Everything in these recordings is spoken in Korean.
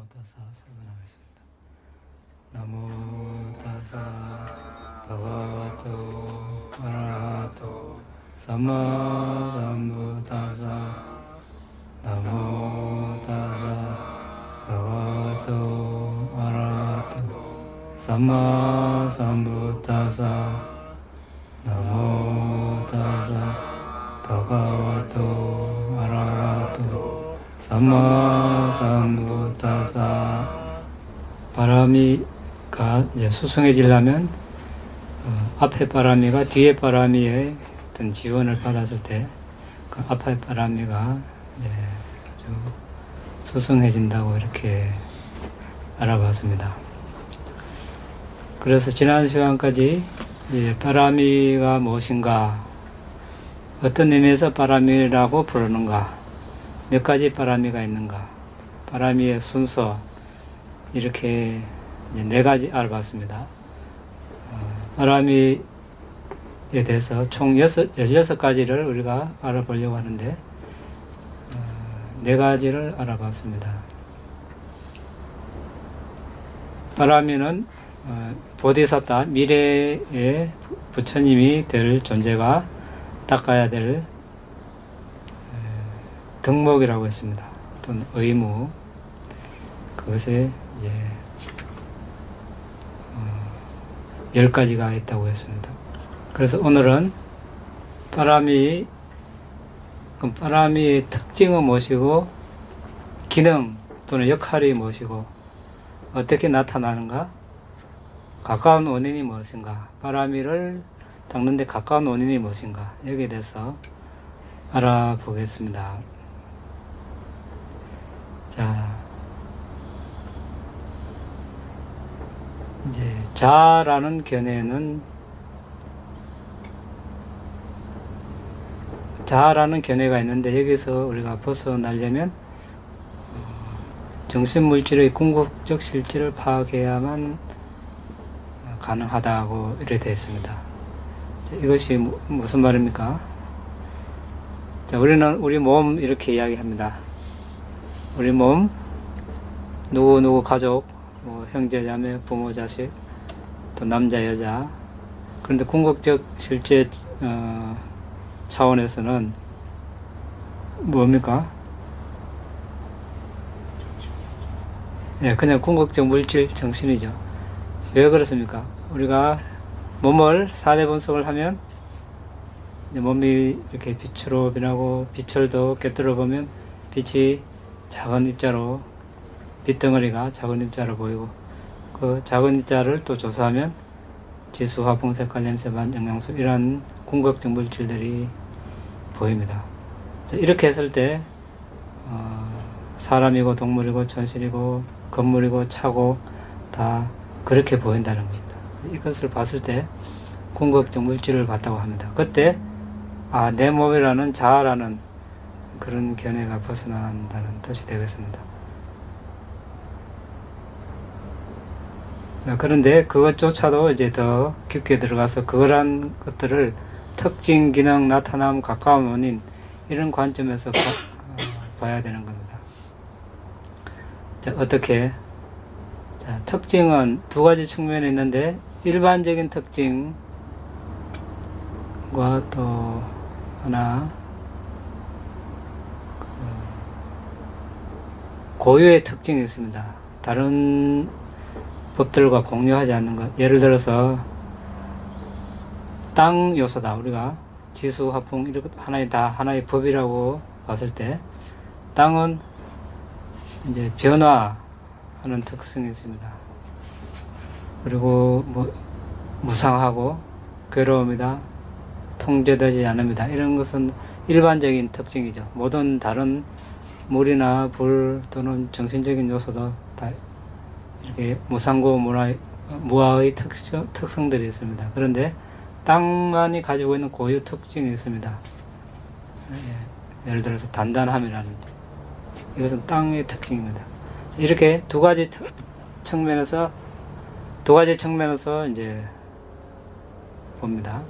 타사 설명하겠습니다. 나모 타사 භගවतो 아라하토 삼마 삼부타사 나모 타사 භගවतो 아라하토 삼마 삼부타사 나모 타사 භගවतो 아라하토 삼마 삼부타사. 바람이가 이제 수승해지려면 앞에 바람이가 뒤에 바람이의 어떤 지원을 받았을 때 그 앞에 바람이가 이제 아주 수승해진다고 이렇게 알아봤습니다. 그래서 지난 시간까지 이제 바람이가 무엇인가, 어떤 의미에서 바람이라고 부르는가, 몇 가지 바람이가 있는가, 바람이의 순서, 이렇게 네 가지 알아봤습니다. 바람이에 대해서 총 16가지를 우리가 알아보려고 하는데, 네 가지를 알아봤습니다. 바람이는 보디사타, 미래의 부처님이 될 존재가 닦아야 될 덕목이라고 했습니다. 또는 의무. 그것에 이제 10가지가 있다고 했습니다. 그래서 오늘은 바람이의 특징은 무엇이고, 기능 또는 역할이 무엇이고, 어떻게 나타나는가, 가까운 원인이 무엇인가, 바람이를 닦는데 가까운 원인이 무엇인가, 여기에 대해서 알아보겠습니다. 자, 이제 자라는 견해가 있는데, 여기서 우리가 벗어나려면 정신물질의 궁극적 실질을 파악해야만 가능하다고 이렇게 되어 있습니다. 자, 이것이 무슨 말입니까? 자, 우리는 우리 몸 이렇게 이야기합니다. 우리 몸, 누구 가족, 형제, 자매, 부모, 자식, 또 남자, 여자. 그런데 궁극적 실제 차원에서는 뭡니까? 예, 그냥 궁극적 물질 정신이죠. 왜 그렇습니까? 우리가 몸을 4대 분석을 하면 몸이 이렇게 빛으로 변하고, 빛을도 꿰뚫어 보면 빛이 작은 입자로, 빛덩어리가 작은 입자로 보이고, 그 작은 입자를 또 조사하면 지수, 화풍, 색깔, 냄새, 맛, 영양소, 이런 궁극적 물질들이 보입니다. 자, 이렇게 했을 때 사람이고 동물이고 천실이고 건물이고 차고 다 그렇게 보인다는 겁니다. 이것을 봤을 때 궁극적 물질을 봤다고 합니다. 그때 내 몸이라는 자아라는 그런 견해가 벗어난다는 뜻이 되겠습니다. 자, 그런데 그것조차도 이제 더 깊게 들어가서 그러한 것들을 특징, 기능, 나타남, 가까운 원인, 이런 관점에서 봐야 되는 겁니다. 자, 어떻게? 자, 특징은 두 가지 측면이 있는데, 일반적인 특징과 또 하나, 고유의 특징이 있습니다. 다른 법들과 공유하지 않는 것. 예를 들어서 땅 요소다. 우리가 지수, 화풍 이렇게 하나의 법이라고 봤을 때, 땅은 이제 변화하는 특성이 있습니다. 그리고 무상하고 괴로움이다, 통제되지 않습니다. 이런 것은 일반적인 특징이죠. 모든 다른 물이나 불 또는 정신적인 요소도 다 이렇게 무상고 무아의 특성들이 있습니다. 그런데 땅만이 가지고 있는 고유 특징이 있습니다. 예를 들어서 단단함이라든지, 이것은 땅의 특징입니다. 이렇게 두 가지 측면에서 이제 봅니다.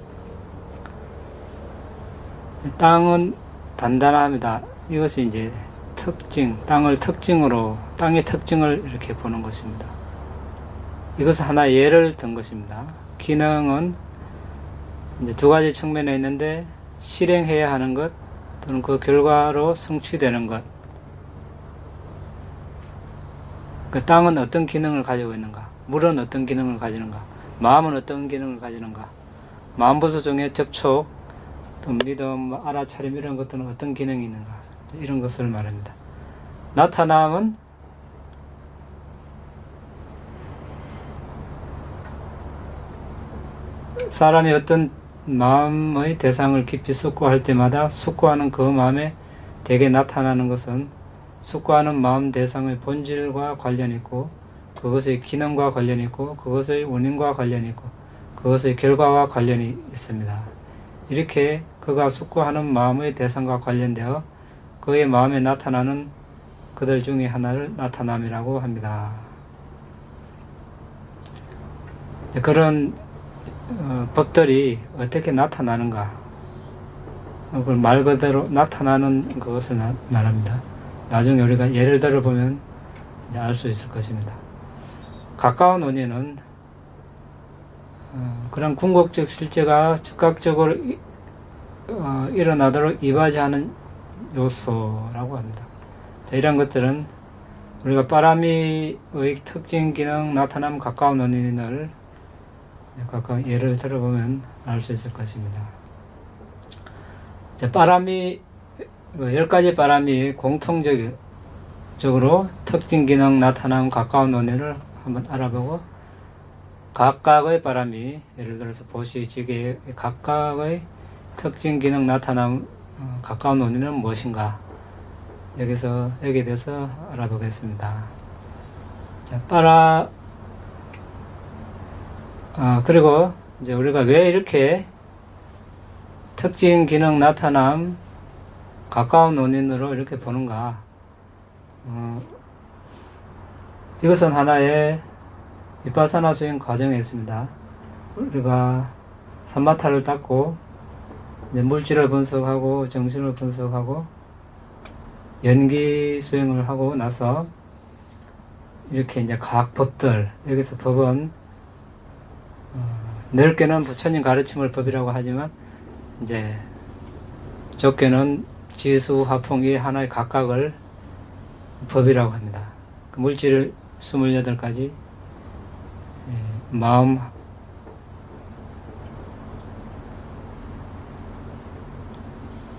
땅은 단단합니다. 이것이 이제 특징, 땅의 특징을 이렇게 보는 것입니다. 이것은 하나의 예를 든 것입니다. 기능은 이제 두 가지 측면에 있는데, 실행해야 하는 것, 또는 그 결과로 성취되는 것. 그 땅은 어떤 기능을 가지고 있는가? 물은 어떤 기능을 가지는가? 마음은 어떤 기능을 가지는가? 마음부수 중에 접촉, 또 믿음, 알아차림 이런 것들은 어떤 기능이 있는가? 이런 것을 말합니다. 나타남은 사람이 어떤 마음의 대상을 깊이 숙고할 때마다 숙고하는 그 마음에 대개 나타나는 것은 숙고하는 마음 대상의 본질과 관련이 있고, 그것의 기능과 관련이 있고, 그것의 원인과 관련이 있고, 그것의 결과와 관련이 있습니다. 이렇게 그가 숙고하는 마음의 대상과 관련되어 그의 마음에 나타나는 그들 중에 하나를 나타남이라고 합니다. 그런 법들이 어떻게 나타나는가? 그걸 말 그대로 나타나는 것을 말합니다. 나중에 우리가 예를 들어보면 알 수 있을 것입니다. 가까운 원인은 그런 궁극적 실제가 즉각적으로 일어나도록 이바지하는 요소라고 합니다. 자, 이런 것들은 우리가 빠라미의 특징, 기능, 나타남, 가까운 원인을 각각 예를 들어보면 알 수 있을 것입니다. 자, 빠라미, 10가지 빠라미 공통적으로 특징, 기능, 나타남, 가까운 원인을 한번 알아보고, 각각의 빠라미, 예를 들어서 보시지게 각각의 특징, 기능, 나타남, 가까운 원인은 무엇인가? 여기에 대해서 알아보겠습니다. 자, 그리고 이제 우리가 왜 이렇게 특징, 기능, 나타남, 가까운 원인으로 이렇게 보는가? 이것은 하나의 비파사나 수행 과정에 있습니다. 우리가 삼마타를 닦고 이제 물질을 분석하고 정신을 분석하고 연기 수행을 하고 나서 이렇게 이제 각 법들, 여기서 법은 넓게는 부처님 가르침을 법이라고 하지만 이제 좁게는 지수, 화풍이 하나의 각각을 법이라고 합니다. 그 물질 28가지, 마음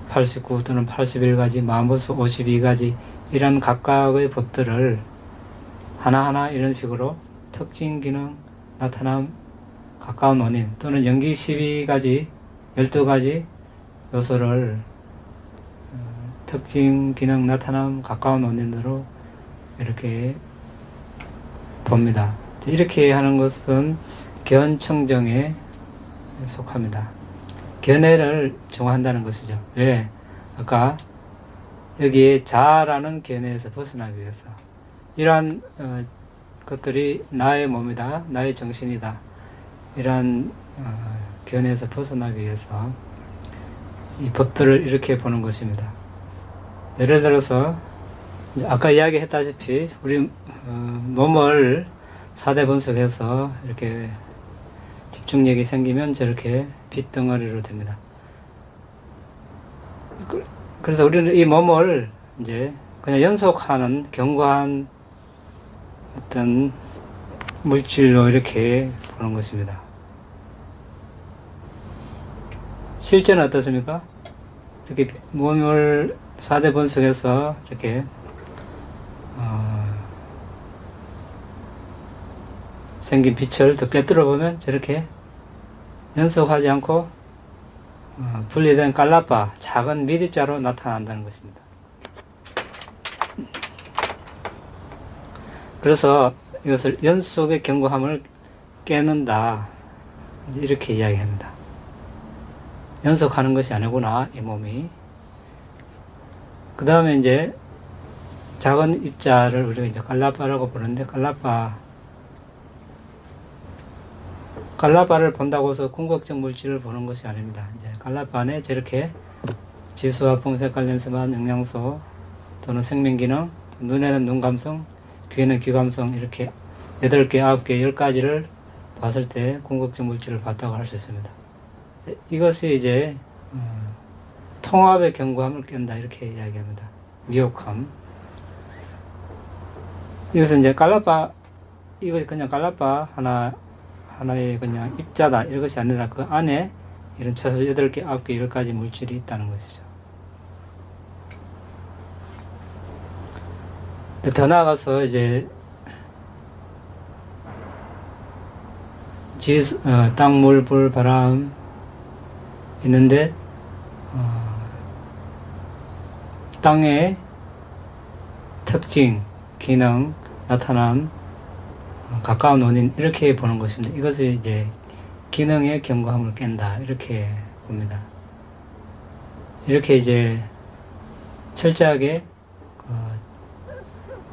89 또는 81가지, 마음보수 52가지 이런 각각의 법들을 하나하나 이런 식으로 특징, 기능, 나타남, 가까운 원인 또는 연기 12가지, 12가지 요소를 특징, 기능, 나타남, 가까운 원인으로 이렇게 봅니다. 이렇게 하는 것은 견청정에 속합니다. 견해를 정화한다는 것이죠. 왜? 아까 여기에 자라는 견해에서 벗어나기 위해서 이러한 것들이 나의 몸이다, 나의 정신이다, 이러한 견해에서 벗어나기 위해서 이 법들을 이렇게 보는 것입니다. 예를 들어서 아까 이야기했다시피 우리 몸을 4대 분석해서 이렇게 집중력이 생기면 저렇게 빛덩어리로 됩니다. 그래서 우리는 이 몸을 이제 그냥 연속하는 견고한 어떤 물질로 이렇게 보는 것입니다. 실제는 어떻습니까? 이렇게 몸을 4대 분석해서 이렇게 생긴 빛을 더 꿰뚫어 보면 저렇게 연속하지 않고 분리된 깔라빠, 작은 미립자로 나타난다는 것입니다. 그래서 이것을 연속의 견고함을 깨는다, 이렇게 이야기합니다. 연속하는 것이 아니구나, 이 몸이. 그 다음에 이제 작은 입자를 우리가 이제 깔라빠라고 부르는데, 깔라빠를 본다고 해서 궁극적 물질을 보는 것이 아닙니다. 이제 깔라빠 안에 저렇게 지수와 풍색 관련성만 영양소, 또는 생명기능, 눈에는 눈감성, 귀에는 귀감성, 이렇게 8개, 9개, 10가지를 봤을 때 궁극적 물질을 봤다고 할 수 있습니다. 이것이 이제 통합의 견고함을 깬다, 이렇게 이야기합니다. 미혹함. 이것은 이제 깔라빠, 이것이 그냥 깔라빠 하나의 그냥 입자다, 이것이 아니라 그 안에 이런 최소 8개, 9개, 10가지 물질이 있다는 것이죠. 더 나아가서 이제 땅, 물, 불, 바람 있는데 땅의 특징, 기능, 나타남, 가까운 원인, 이렇게 보는 것입니다. 이것을 이제 기능의 견고함을 깬다, 이렇게 봅니다. 이렇게 이제 철저하게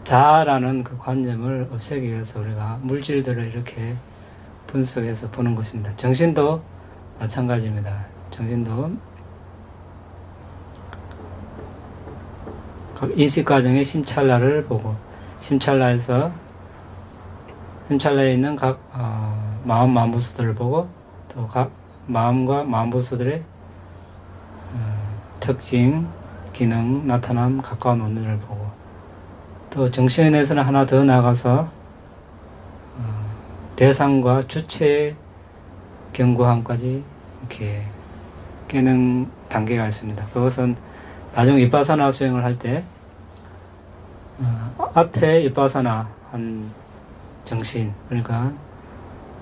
자아라는 그 관념을 없애기 위해서 우리가 물질들을 이렇게 분석해서 보는 것입니다. 정신도 마찬가지입니다. 정신도 각 인식 과정의 심찰나를 보고, 심찰나에 있는 각 마음부수들을 보고, 또 각 마음과 마음부수들의 특징, 기능, 나타남, 가까운 원인을 보고, 또 정신에서는 하나 더 나가서 대상과 주체의 견고함까지 이렇게 깨는 단계가 있습니다. 그것은 나중 위파사나 수행을 할 때 앞에 위파사나 한 정신, 그러니까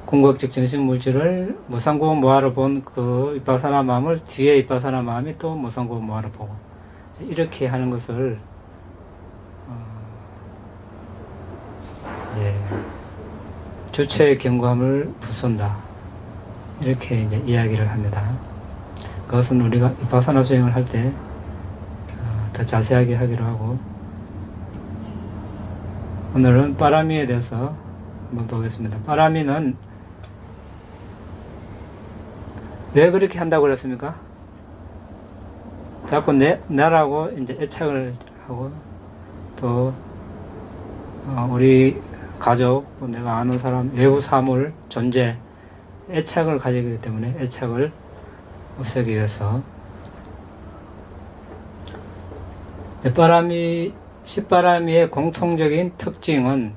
궁극적 정신 물질을 무상고음 모아로 본 그 위파사나 마음을 뒤에 위파사나 마음이 또 무상고음 모아로 보고, 이렇게 하는 것을 주체의 견고함을 부순다, 이렇게 이제 이야기를 합니다. 그것은 우리가 위파사나 수행을 할 때 더 자세하게 하기로 하고, 오늘은 빠라미에 대해서 한번 보겠습니다. 빠라미는 왜 그렇게 한다고 그랬습니까? 자꾸 나라고 이제 애착을 하고, 또 우리 가족, 내가 아는 사람, 외부 사물, 존재, 애착을 가지기 되기 때문에 애착을 없애기 위해서 십바라미의 공통적인 특징은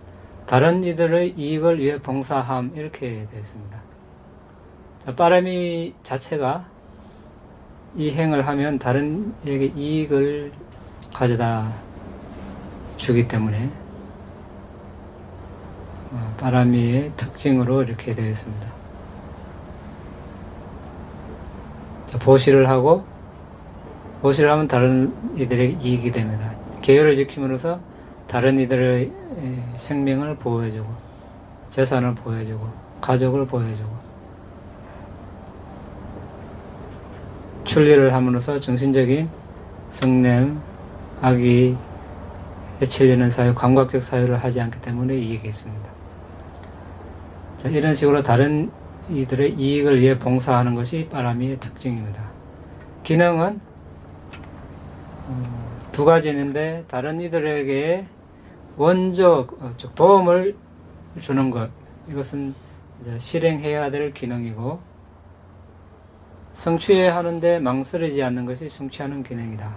다른 이들의 이익을 위해 봉사함, 이렇게 되어 있습니다. 자, 빠라미 자체가 이 행을 하면 다른 이에게 이익을 가져다 주기 때문에 빠라미의 특징으로 이렇게 되어 있습니다. 자, 보시를 하면 다른 이들에게 이익이 됩니다. 계율을 지킴으로써 다른 이들의 생명을 보호해주고, 재산을 보호해주고, 가족을 보호해주고, 출리를 함으로써 정신적인 성냄, 악이 해칠리는 사유, 감각적 사유를 하지 않기 때문에 이익이 있습니다. 자, 이런 식으로 다른 이들의 이익을 위해 봉사하는 것이 빠라미의 특징입니다. 기능은 두 가지 있는데, 다른 이들에게 원적 도움을 주는 것, 이것은 이제 실행해야 될 기능이고, 성취해야 하는데 망설이지 않는 것이 성취하는 기능이다.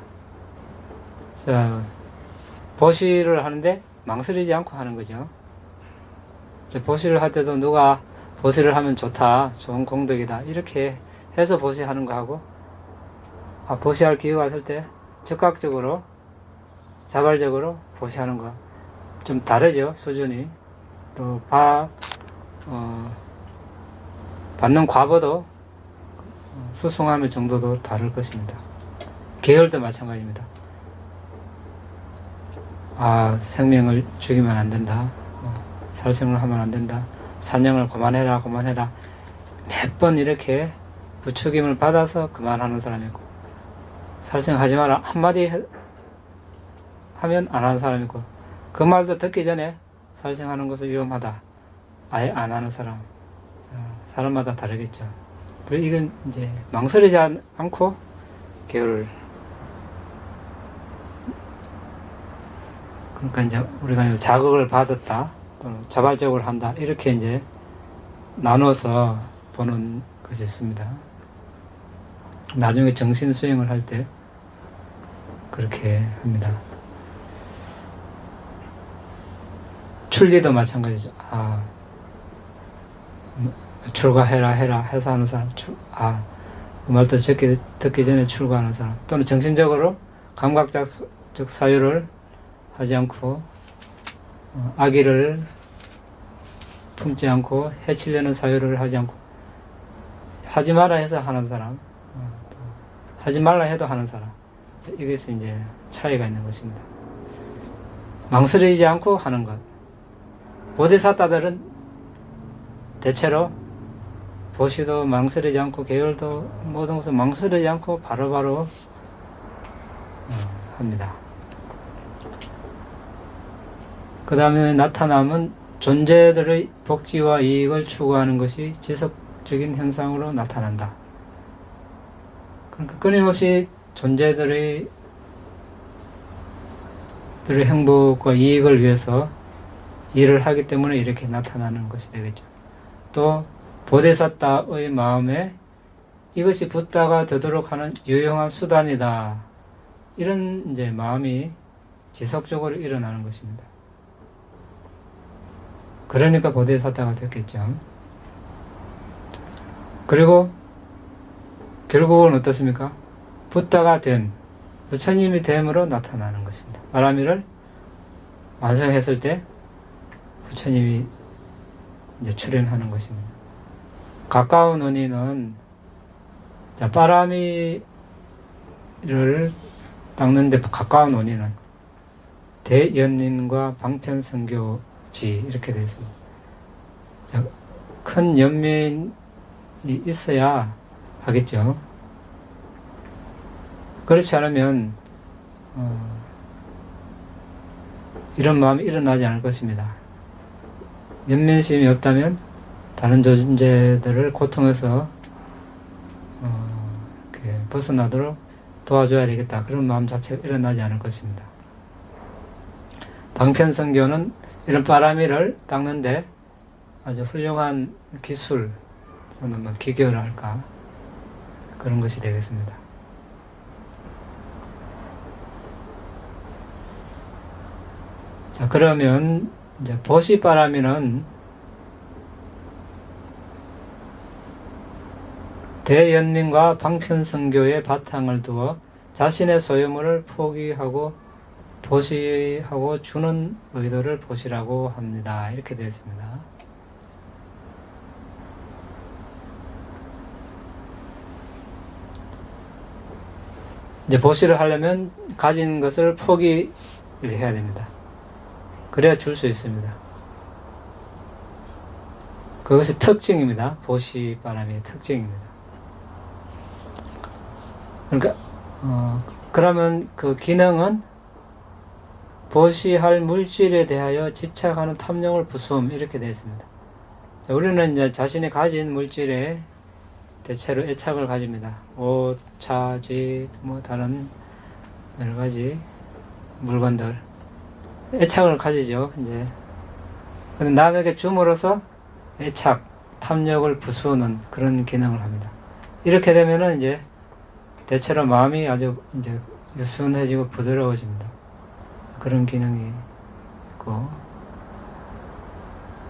자, 보시를 하는데 망설이지 않고 하는 거죠. 보시를 할 때도 누가 보시를 하면 좋다, 좋은 공덕이다, 이렇게 해서 보시하는 거하고, 보시할 기회가 있을 때 즉각적으로, 자발적으로 보시하는 거 좀 다르죠, 수준이. 또 받는 과보도, 수송함의 정도도 다를 것입니다. 계열도 마찬가지입니다. 생명을 죽이면 안 된다, 살생을 하면 안 된다, 사냥을 그만해라 몇 번 이렇게 부추김을 받아서 그만하는 사람이 있고, 살생하지 마라 한마디 하면 안 하는 사람이 있고, 그 말도 듣기 전에 살생하는 것은 위험하다, 아예 안 하는 사람마다 다르겠죠. 그리고 이건 이제 망설이지 않고 계율을 그러니까 이제 우리가 자극을 받았다 또는 자발적으로 한다 이렇게 이제 나눠서 보는 것이 있습니다. 나중에 정신 수행을 할 때 그렇게 합니다. 출리도 마찬가지죠. 출가해라 해서 하는 사람, 그 말도 듣기 전에 출가하는 사람, 또는 정신적으로 감각적 사유를 하지 않고 악의를 품지 않고 해치려는 사유를 하지 않고 하지 마라 해서 하는 사람, 하지 말라 해도 하는 사람, 이것이 이제 차이가 있는 것입니다. 망설이지 않고 하는 것. 보디사tta들은 대체로 보시도 망설이지 않고 계율도 모든 것을 망설이지 않고 바로바로 합니다. 그 다음에 나타남은 존재들의 복지와 이익을 추구하는 것이 지속적인 현상으로 나타난다. 그러니까 끊임없이 존재들의 행복과 이익을 위해서 일을 하기 때문에 이렇게 나타나는 것이 되겠죠. 또 보디사tta의 마음에 이것이 붓다가 되도록 하는 유용한 수단이다. 이런 이제 마음이 지속적으로 일어나는 것입니다. 그러니까 보디사tta가 됐겠죠. 그리고 결국은 어떻습니까? 붓다가 됨, 부처님이 됨으로 나타나는 것입니다. 바라미를 완성했을 때 부처님이 이제 출현하는 것입니다. 가까운 원인은 빠라미를 닦는데 가까운 원인은 대연민과 방편선교지 이렇게 되어 있습니다. 큰 연민이 있어야 하겠죠. 그렇지 않으면 이런 마음이 일어나지 않을 것입니다. 연민심이 없다면 다른 존재들을 고통에서 이렇게 벗어나도록 도와줘야 되겠다. 그런 마음 자체가 일어나지 않을 것입니다. 방편선교는 이런 바라미를 닦는데 아주 훌륭한 기술 또는 뭐 기교랄까 그런 것이 되겠습니다. 자, 그러면 이제 보시바라미는 대연민과 방편선교의 바탕을 두어 자신의 소유물을 포기하고 보시하고 주는 의도를 보시라고 합니다. 이렇게 되어 있습니다. 이제 보시를 하려면 가진 것을 포기를 해야 됩니다. 그래야 줄 수 있습니다. 그것이 특징입니다. 보시바람의 특징입니다. 그러니까 그러면 그 기능은 보시할 물질에 대하여 집착하는 탐욕을 부수음 이렇게 되어 있습니다. 자, 우리는 이제 자신이 가진 물질에 대체로 애착을 가집니다. 옷, 차, 집, 뭐 다른 여러 가지 물건들 애착을 가지죠. 이제 근데 남에게 줌으로써 애착, 탐욕을 부수는 그런 기능을 합니다. 이렇게 되면은 이제 대체로 마음이 아주 이제 유순해지고 부드러워집니다. 그런 기능이 있고,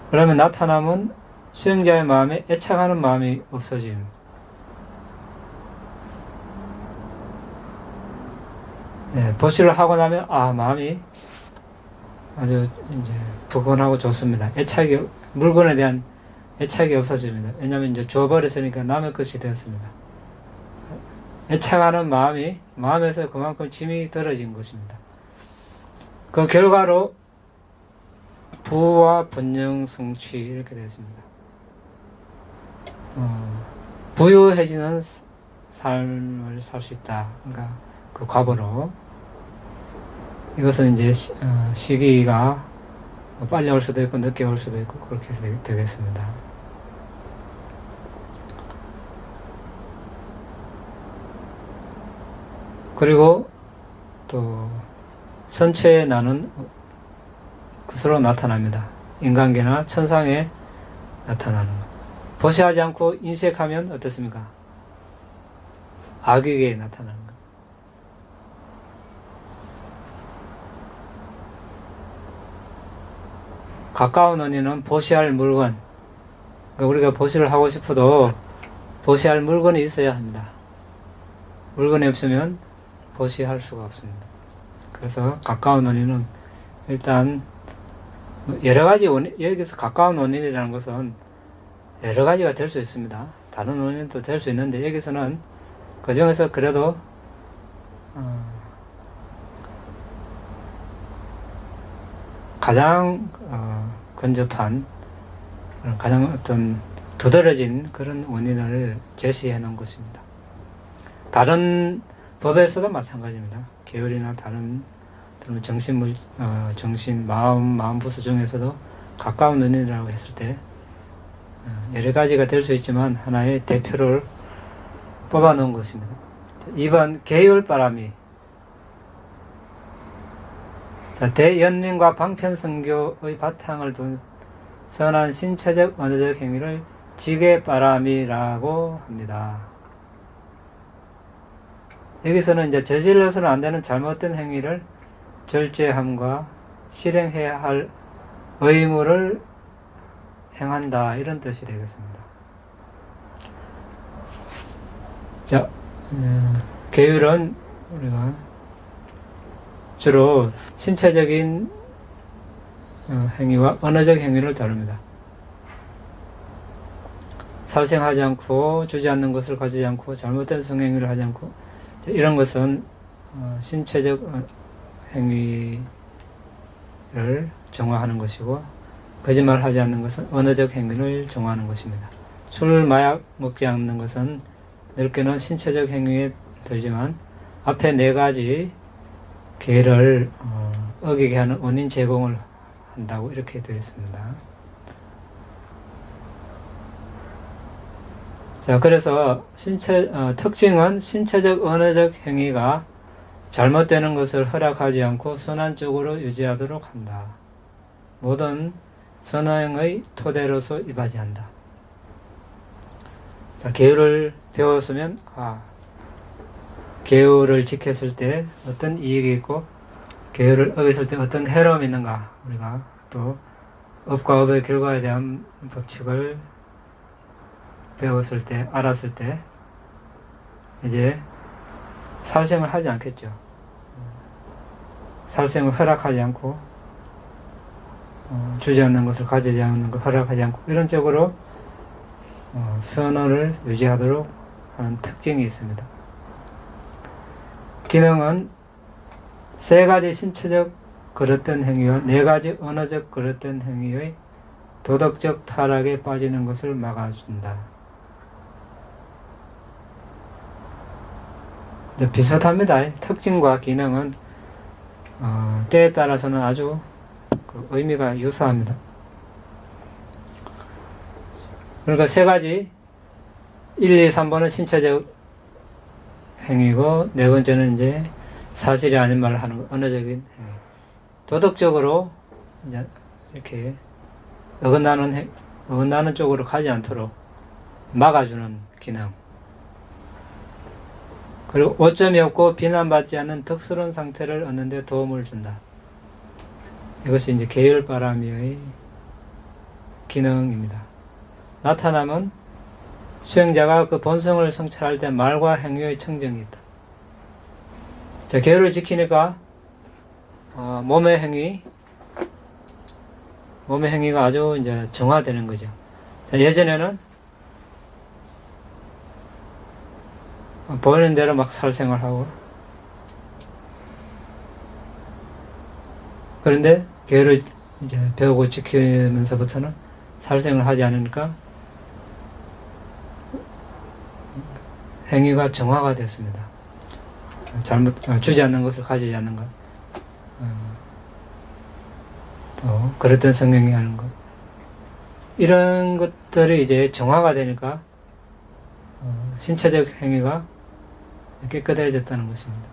그러면 나타남은 수행자의 마음에 애착하는 마음이 없어짐. 네, 보시를 하고 나면 마음이 아주 이제 부근하고 좋습니다. 물건에 대한 애착이 없어집니다. 왜냐하면 이제 줘버렸으니까 남의 것이 되었습니다. 애착하는 마음에서 그만큼 짐이 떨어진 것입니다. 그 결과로 부와 분영 성취 이렇게 되었습니다. 부유해지는 삶을 살 수 있다. 그러니까 그 과보로 이것은 이제 시기가 빨리 올 수도 있고 늦게 올 수도 있고 그렇게 되겠습니다. 그리고 또 선체에 나는 것으로 나타납니다. 인간계나 천상에 나타나는 것. 보시하지 않고 인색하면 어떻습니까? 악역에 나타나는 것. 가까운 원인은 보시할 물건, 그러니까 우리가 보시를 하고 싶어도 보시할 물건이 있어야 합니다. 물건이 없으면 보시할 수가 없습니다. 그래서 가까운 원인은 일단 여러 가지 원인, 여기서 가까운 원인이라는 것은 여러 가지가 될 수 있습니다. 다른 원인도 될 수 있는데 여기서는 그 중에서 그래도 가장 근접한 가장 어떤 두드러진 그런 원인을 제시해 놓은 것입니다. 다른 법에서도 마찬가지입니다. 계율이나 다른 정신, 마음 부수 중에서도 가까운 원인이라고 했을 때 여러 가지가 될 수 있지만 하나의 대표를 뽑아 놓은 것입니다. 2번 계율바람이. 자, 대연민과 방편성교의 바탕을 둔 선한 신체적 언어적 행위를 지게바람이라고 합니다. 여기서는 이제 저질러서는 안 되는 잘못된 행위를 절제함과 실행해야 할 의무를 행한다, 이런 뜻이 되겠습니다. 자, 계율은 우리가 주로 신체적인 행위와 언어적 행위를 다룹니다. 살생하지 않고 주지 않는 것을 가지지 않고 잘못된 성행위를 하지 않고, 이런 것은 신체적 행위를 정화하는 것이고, 거짓말하지 않는 것은 언어적 행위를 정화하는 것입니다. 술, 마약 먹지 않는 것은 넓게는 신체적 행위에 들지만 앞에 네 가지 계를 어기게 하는 원인 제공을 한다고 이렇게 되어 있습니다. 자, 그래서 특징은 신체적 언어적 행위가 잘못되는 것을 허락하지 않고 선한 쪽으로 유지하도록 한다. 모든 선행의 토대로서 이바지한다. 자, 계율을 배웠으면 계율을 지켰을 때 어떤 이익이 있고 계율을 어겼을 때 어떤 해로움이 있는가, 우리가 또 업과 업의 결과에 대한 법칙을 배웠을 때, 알았을 때 이제 살생을 하지 않겠죠. 살생을 허락하지 않고 주지 않는 것을 가지지 않는 것을 허락하지 않고 이런 쪽으로 선언을 유지하도록 하는 특징이 있습니다. 기능은 세 가지 신체적 그릇된 행위와 네 가지 언어적 그릇된 행위의 도덕적 타락에 빠지는 것을 막아준다. 비슷합니다. 특징과 기능은 때에 따라서는 아주 의미가 유사합니다. 그러니까 세 가지, 1, 2, 3번은 신체적 행위고, 네 번째는 이제 사실이 아닌 말을 하는 거, 언어적인 행위. 도덕적으로 이제 이렇게 어긋나는 쪽으로 가지 않도록 막아주는 기능. 그리고 오점이 없고 비난받지 않는 덕스러운 상태를 얻는 데 도움을 준다. 이것이 이제 계율바람의 기능입니다. 나타남은 수행자가 그 본성을 성찰할 때 말과 행위의 청정이 있다. 자, 계율을 지키니까 몸의 행위가 아주 이제 정화되는 거죠. 자, 예전에는 보이는 대로 막 살생활하고, 그런데 계율을 이제 배우고 지키면서부터는 살생을 하지 않으니까 행위가 정화가 됐습니다. 주지 않는 것을 가지지 않는 것, 또 그랬던 성행위 하는 것, 이런 것들이 이제 정화가 되니까 신체적 행위가 깨끗해졌다는 것입니다.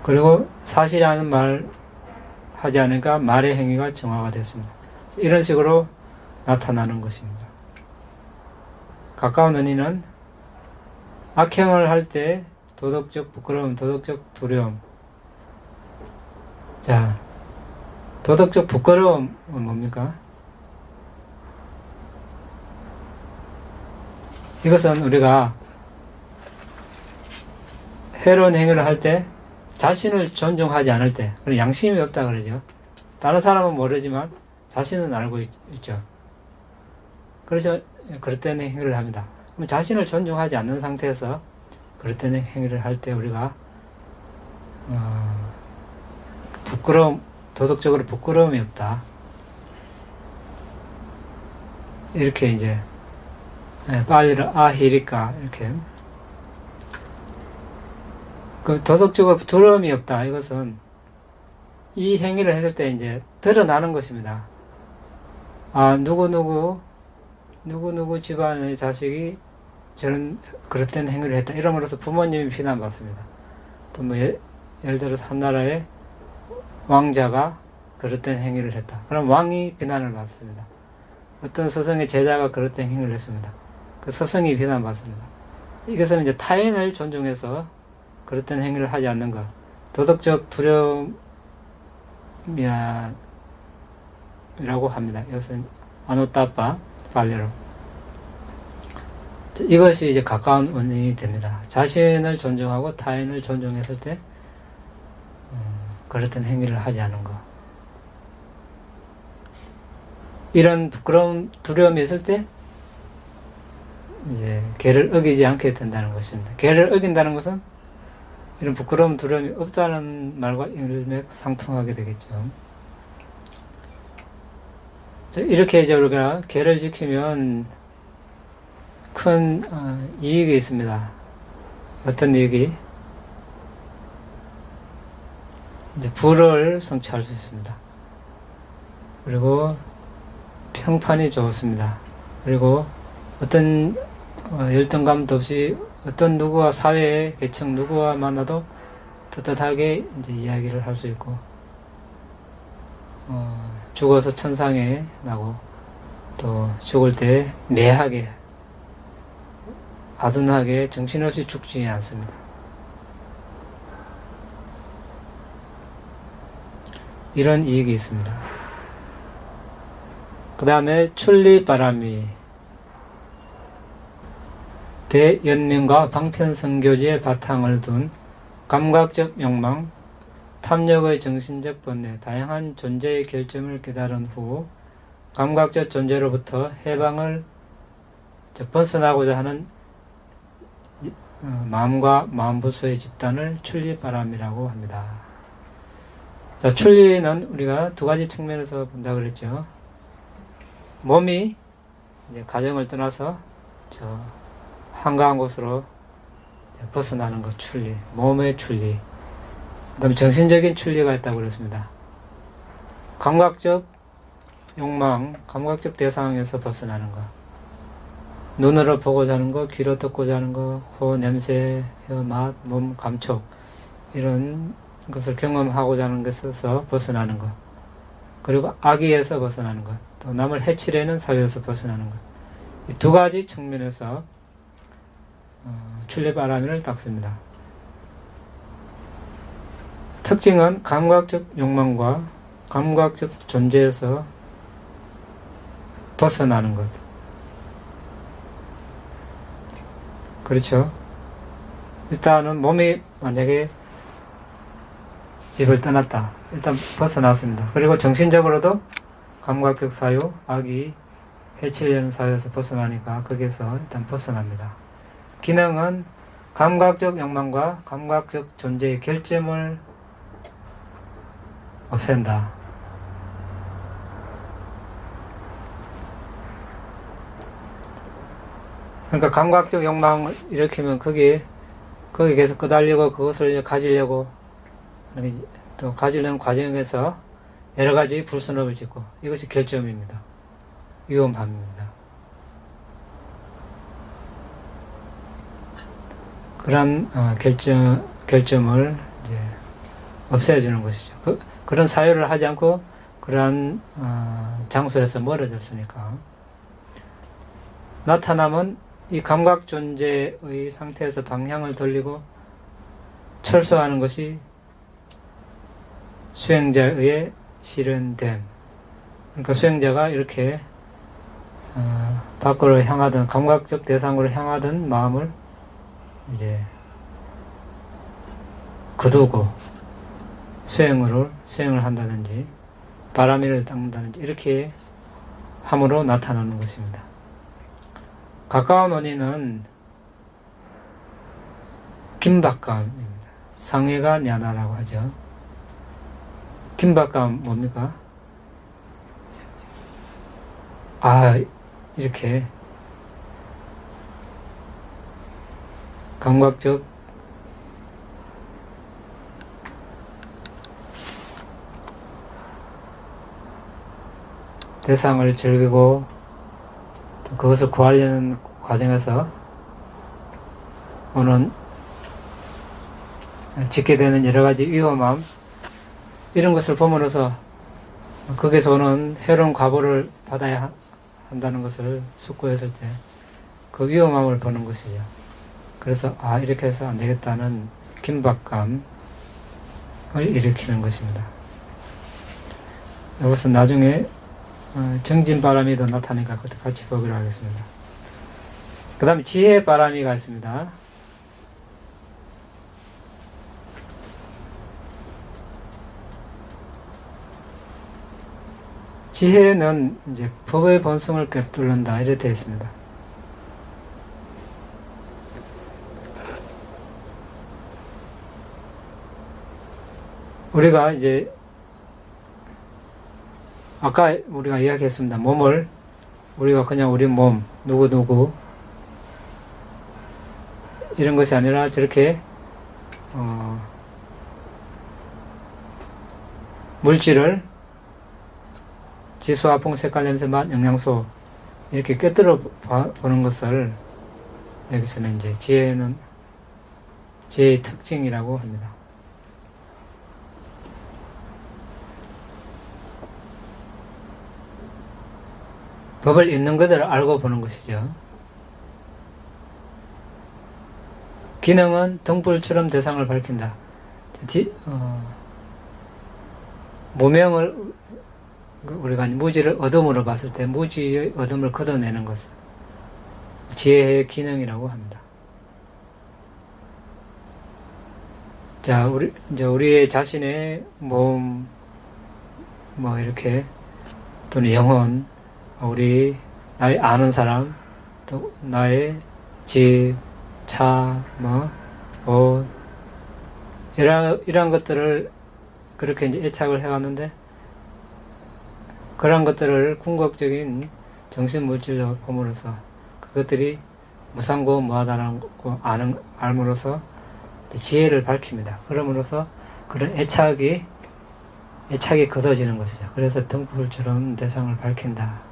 그리고 사실이 아닌 말, 하지 않으니까 말의 행위가 정화가 됐습니다. 이런 식으로 나타나는 것입니다. 가까운 언니는 악행을 할 때 도덕적 부끄러움, 도덕적 두려움. 자, 도덕적 부끄러움은 뭡니까? 이것은 우리가 해로운 행위를 할 때 자신을 존중하지 않을 때, 양심이 없다 그러죠. 다른 사람은 모르지만 자신은 알고 있죠. 그래서 그릇된 행위를 합니다. 그럼 자신을 존중하지 않는 상태에서 그릇된 행위를 할 때 우리가 부끄러움, 도덕적으로 부끄러움이 없다. 이렇게 이제 빨리를 아히리까 이렇게 그 도덕적으로 두려움이 없다. 이것은 이 행위를 했을 때 이제 드러나는 것입니다. 아, 누구누구 집안의 자식이 저런 그릇된 행위를 했다. 이름으로써 부모님이 비난받습니다. 또 뭐 예를 들어서 한 나라의 왕자가 그릇된 행위를 했다. 그럼 왕이 비난을 받습니다. 어떤 스승의 제자가 그릇된 행위를 했습니다. 그 스승이 비난받습니다. 이것은 이제 타인을 존중해서 그릇된 행위를 하지 않는 것. 도덕적 두려움이라고 합니다. 이것은 아노타파 발레로. 이것이 이제 가까운 원인이 됩니다. 자신을 존중하고 타인을 존중했을 때 그릇된 행위를 하지 않은 것. 이런 부끄러움, 두려움이 있을 때 이제 계를 어기지 않게 된다는 것입니다. 계를 어긴다는 것은 이런 부끄러움, 두려움이 없다는 말과 일맥상통하게 되겠죠. 이렇게 이제 우리가 계를 지키면 큰 이익이 있습니다. 어떤 이익이? 이제 부를 성취할 수 있습니다. 그리고 평판이 좋습니다. 그리고 어떤 열등감도 없이 어떤 누구와 사회의 계층 누구와 만나도 떳떳하게 이제 이야기를 할 수 있고 죽어서 천상에 나고 또 죽을 때 매하게 아둔하게 정신없이 죽지 않습니다. 이런 이익이 있습니다. 그 다음에 출리바람이 대연민과 방편성교지의 바탕을 둔 감각적 욕망, 탐욕의 정신적 번뇌, 다양한 존재의 결점을 깨달은 후 감각적 존재로부터 해방을 벗어나고자 하는 마음과 마음부수의 집단을 출리바람이라고 합니다. 자, 출리는 우리가 두 가지 측면에서 본다 그랬죠. 몸이 이제 가정을 떠나서 저 한가한 곳으로 벗어나는 것, 출리. 몸의 출리. 그 다음에 정신적인 출리가 있다고 그랬습니다. 감각적 욕망, 감각적 대상에서 벗어나는 것. 눈으로 보고자 하는 것, 귀로 듣고자 하는 것, 코, 냄새, 혀, 맛, 몸, 감촉. 이런 것을 경험하고자 하는 것에서 벗어나는 것. 그리고 악의에서 벗어나는 것. 또 남을 해치려는 사회에서 벗어나는 것. 이 두 가지 측면에서 출리바람을 닦습니다. 특징은 감각적 욕망과 감각적 존재에서 벗어나는 것. 그렇죠? 일단은 몸이 만약에 집을 떠났다. 일단 벗어났습니다. 그리고 정신적으로도 감각적 사유, 악이 해치려는 사유에서 벗어나니까 거기에서 일단 벗어납니다. 기능은 감각적 욕망과 감각적 존재의 결점을 없앤다. 그러니까 감각적 욕망을 일으키면 거기에 계속 끄달리고 그것을 가지려고 또 가지려는 과정에서 여러 가지 불순업을 짓고 이것이 결점입니다. 위험함입니다. 그런 결점을 이제 없애주는 것이죠. 그런 사유를 하지 않고 그러한 장소에서 멀어졌으니까. 나타남은 이 감각 존재의 상태에서 방향을 돌리고 철수하는 것이 수행자에 의해 실현됨. 그러니까 수행자가 이렇게 밖으로 향하던 감각적 대상으로 향하던 마음을 이제 거두고 수행을 한다든지 바라미를 닦는다든지 이렇게 함으로 나타나는 것입니다. 가까운 원인은 긴박감입니다. 상해가 냐나라고 하죠. 긴박감 뭡니까? 이렇게 감각적 대상을 즐기고 또 그것을 구하려는 과정에서 오는 짓게 되는 여러 가지 위험함, 이런 것을 보면서 거기서 오는 해로운 과보를 받아야 한다는 것을 숙고했을 때 그 위험함을 보는 것이죠. 그래서 이렇게 해서 안 되겠다는 긴박감을 일으키는 것입니다. 이것은 나중에 정진바람이 더 나타나니까 그것도 같이 보기로 하겠습니다. 그 다음에 지혜바람이가 있습니다. 지혜는 이제 법의 본성을 꿰뚫는다 이렇게 되어 있습니다. 우리가 이제 아까 우리가 이야기했습니다. 몸을 우리가 그냥 우리 몸 누구 이런 것이 아니라 저렇게 물질을 지수, 화풍, 색깔, 냄새, 맛, 영양소 이렇게 꿰뚫어 보는 것을 여기서는 이제 지혜의 특징이라고 합니다. 법을 있는 그대로 알고 보는 것이죠. 기능은 등불처럼 대상을 밝힌다. 모명을 우리가 무지를 어둠으로 봤을 때 무지의 어둠을 걷어내는 것을 지혜의 기능이라고 합니다. 자, 우리의 자신의 몸, 이렇게 또는 영혼, 나의 아는 사람, 또 나의 집, 차, 옷, 이러한 것들을 그렇게 이제 애착을 해왔는데, 그런 것들을 궁극적인 정신물질로 봄으로써 그것들이 무상고 무하다라는 거 알므로써 지혜를 밝힙니다. 그럼으로써 그런 애착이 걷어지는 것이죠. 그래서 등불처럼 대상을 밝힌다.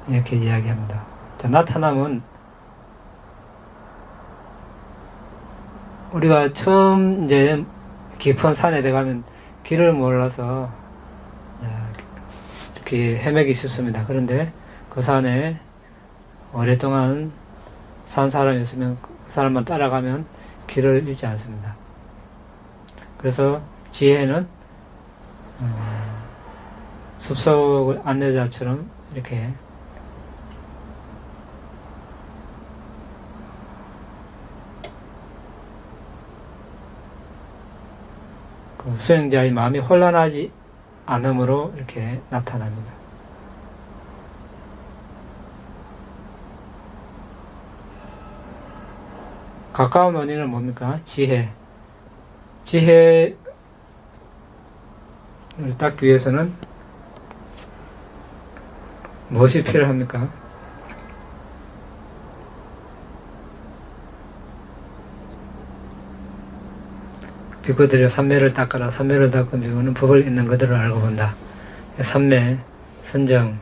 이렇게 이야기합니다. 자, 나타남은 우리가 처음 이제 깊은 산에 들어가면 길을 몰라서 이렇게 헤매기 쉽습니다. 그런데 그 산에 오랫동안 산 사람이 있으면 그 사람만 따라가면 길을 잃지 않습니다. 그래서 지혜는 숲속 안내자처럼 이렇게 그 수행자의 마음이 혼란하지 않음으로 이렇게 나타납니다. 가까운 원인은 뭡니까? 지혜를 닦기 위해서는 무엇이 필요합니까? 비구들이 삼매를 닦아라. 삼매를 닦은 비구는 법을 있는 그대로 알고 본다. 삼매, 선정,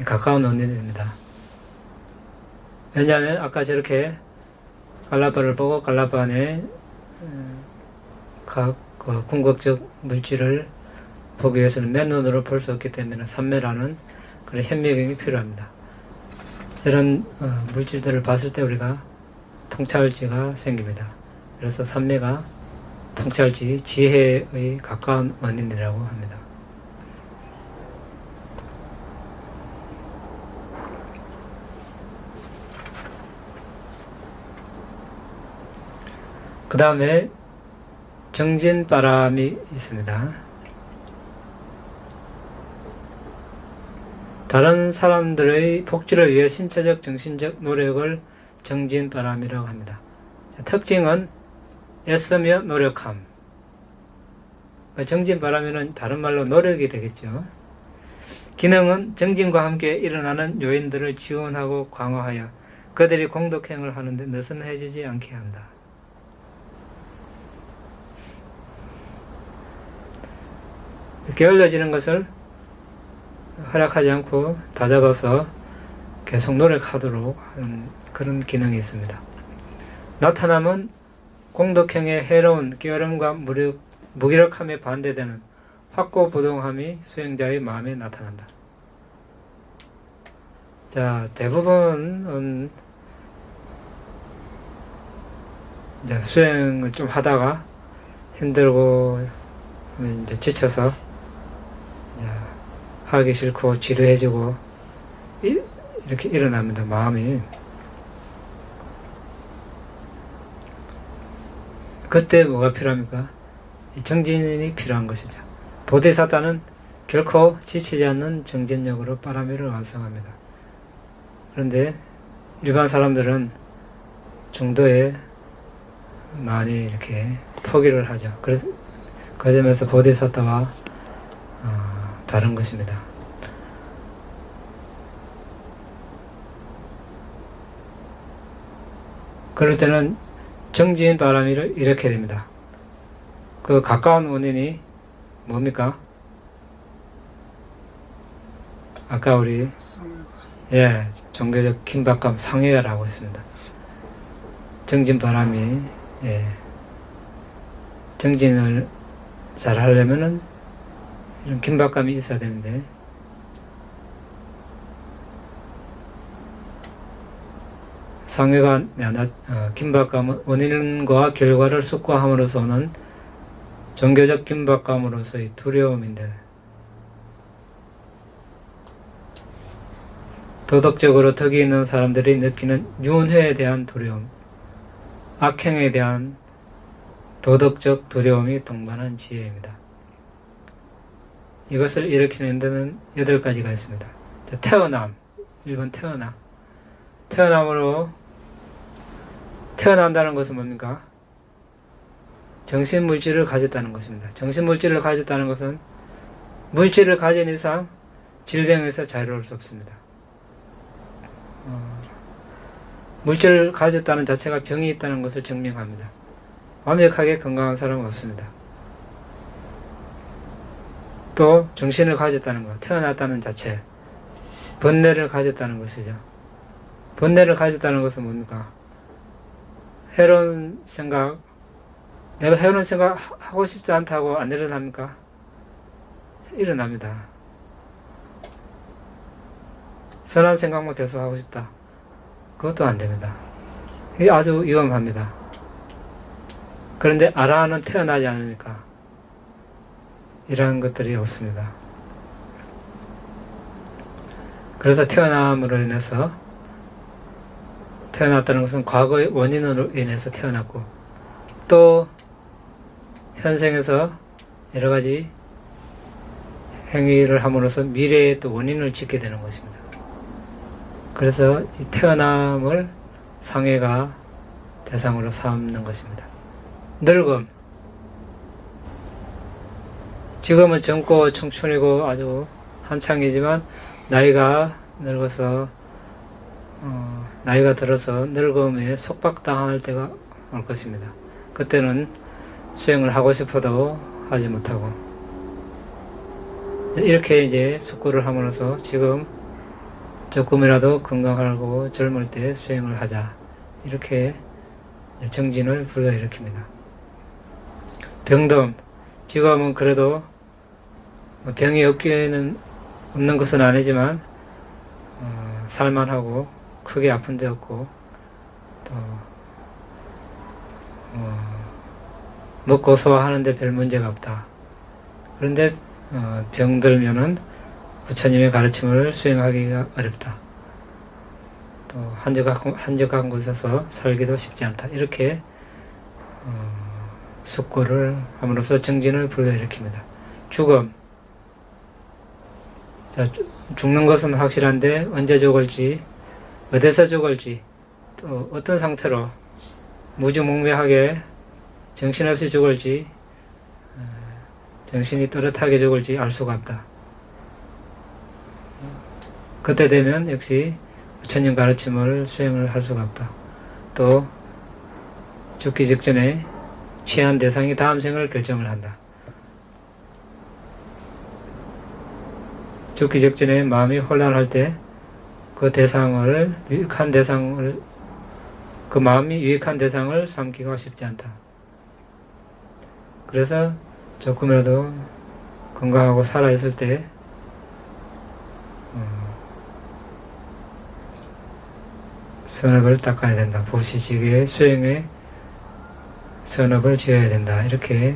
가까운 원인입니다. 왜냐하면 아까 저렇게 갈라파를 보고 갈라파 안에 각 궁극적 물질을 보기 위해서는 맨눈으로 볼 수 없기 때문에 삼매라는 그런 현미경이 필요합니다. 이런 물질들을 봤을 때 우리가 통찰지가 생깁니다. 그래서 삼매가 통찰지, 지혜의 가까운 원인이라고 합니다. 그 다음에 정진바람이 있습니다. 다른 사람들의 복지를 위해 신체적, 정신적 노력을 정진바람이라고 합니다. 특징은 애쓰며 노력함. 정진바람이는 다른 말로 노력이 되겠죠. 기능은 정진과 함께 일어나는 요인들을 지원하고 강화하여 그들이 공덕행을 하는데 느슨해지지 않게 한다. 게을러지는 것을 허락하지 않고 다잡아서 계속 노력하도록 하는 그런 기능이 있습니다. 나타남은 공덕행의 해로운 게으름과 무기력함에 반대되는 확고부동함이 수행자의 마음에 나타난다. 자, 대부분은 이제 수행을 좀 하다가 힘들고 이제 지쳐서 하기 싫고 지루해지고 이렇게 일어납니다. 마음이. 그때 뭐가 필요합니까? 정진이 필요한 것이죠. 보디사타는 결코 지치지 않는 정진력으로 빠라미를 완성합니다. 그런데 일반 사람들은 중도에 많이 이렇게 포기를 하죠. 그래서 그 점에서 보디사타와 다른 것입니다. 그럴 때는 정진 바람이 이렇게 됩니다. 그 가까운 원인이 뭡니까? 아까 우리 종교적 긴박감 상해라고 했습니다. 정진 바람이 정진을 잘 하려면은 이런 긴박감이 있어야 되는데 상해가 긴박감은 원인과 결과를 숙고함으로써 오는 종교적 긴박감으로서의 두려움인데 도덕적으로 덕이 있는 사람들이 느끼는 윤회에 대한 두려움, 악행에 대한 도덕적 두려움이 동반한 지혜입니다. 이것을 일으키는 데는 8가지가 있습니다. 태어남, 1번 태어남. 태어난다는 것은 뭡니까? 정신물질을 가졌다는 것입니다. 정신물질을 가졌다는 것은 물질을 가진 이상 질병에서 자유로울 수 없습니다. 물질을 가졌다는 자체가 병이 있다는 것을 증명합니다. 완벽하게 건강한 사람은 없습니다. 또 정신을 가졌다는 것, 태어났다는 자체, 번뇌를 가졌다는 것이죠. 번뇌를 가졌다는 것은 뭡니까? 해로운 생각, 내가 해로운 생각 하고 싶지 않다고 안 일어납니까? 일어납니다. 선한 생각만 계속 하고 싶다. 그것도 안 됩니다. 이게 아주 위험합니다. 그런데 아라한은 태어나지 않으니까 이러한 것들이 없습니다. 그래서 태어남으로 인해서 태어났다는 것은 과거의 원인으로 인해서 태어났고 또 현생에서 여러 가지 행위를 함으로써 미래의 또 원인을 짓게 되는 것입니다. 그래서 이 태어남을 상해가 대상으로 삼는 것입니다. 늙음. 지금은 젊고 청춘이고 아주 한창이지만 나이가 늙어서 나이가 들어서 늙음에 속박당할 때가 올 것입니다. 그때는 수행을 하고 싶어도 하지 못하고 이렇게 이제 숙고를 함으로써 지금 조금이라도 건강하고 젊을 때 수행을 하자 이렇게 정진을 불러일으킵니다. 병듦. 지금은 그래도 병이 없는 것은 아니지만 살만하고 크게 아픈 데 없고 또 먹고 소화하는데 별 문제가 없다. 그런데 병들면은 부처님의 가르침을 수행하기가 어렵다. 또 한적한 곳에서 살기도 쉽지 않다. 이렇게 숙고를 함으로써 정진을 불러일으킵니다. 죽음. 자, 죽는 것은 확실한데 언제 죽을지, 어디서 죽을지, 또 어떤 상태로 무주몽매하게 정신없이 죽을지, 정신이 또렷하게 죽을지 알 수가 없다. 그때 되면 역시 부처님 가르침을 수행을 할 수가 없다. 또 죽기 직전에 취한 대상이 다음 생을 결정을 한다. 죽기 직전에 마음이 혼란할 때 그 대상을 그 마음이 유익한 대상을 삼기가 쉽지 않다. 그래서 조금이라도 건강하고 살아있을 때 선업을 닦아야 된다. 보시지게 수행에 선업을 지어야 된다. 이렇게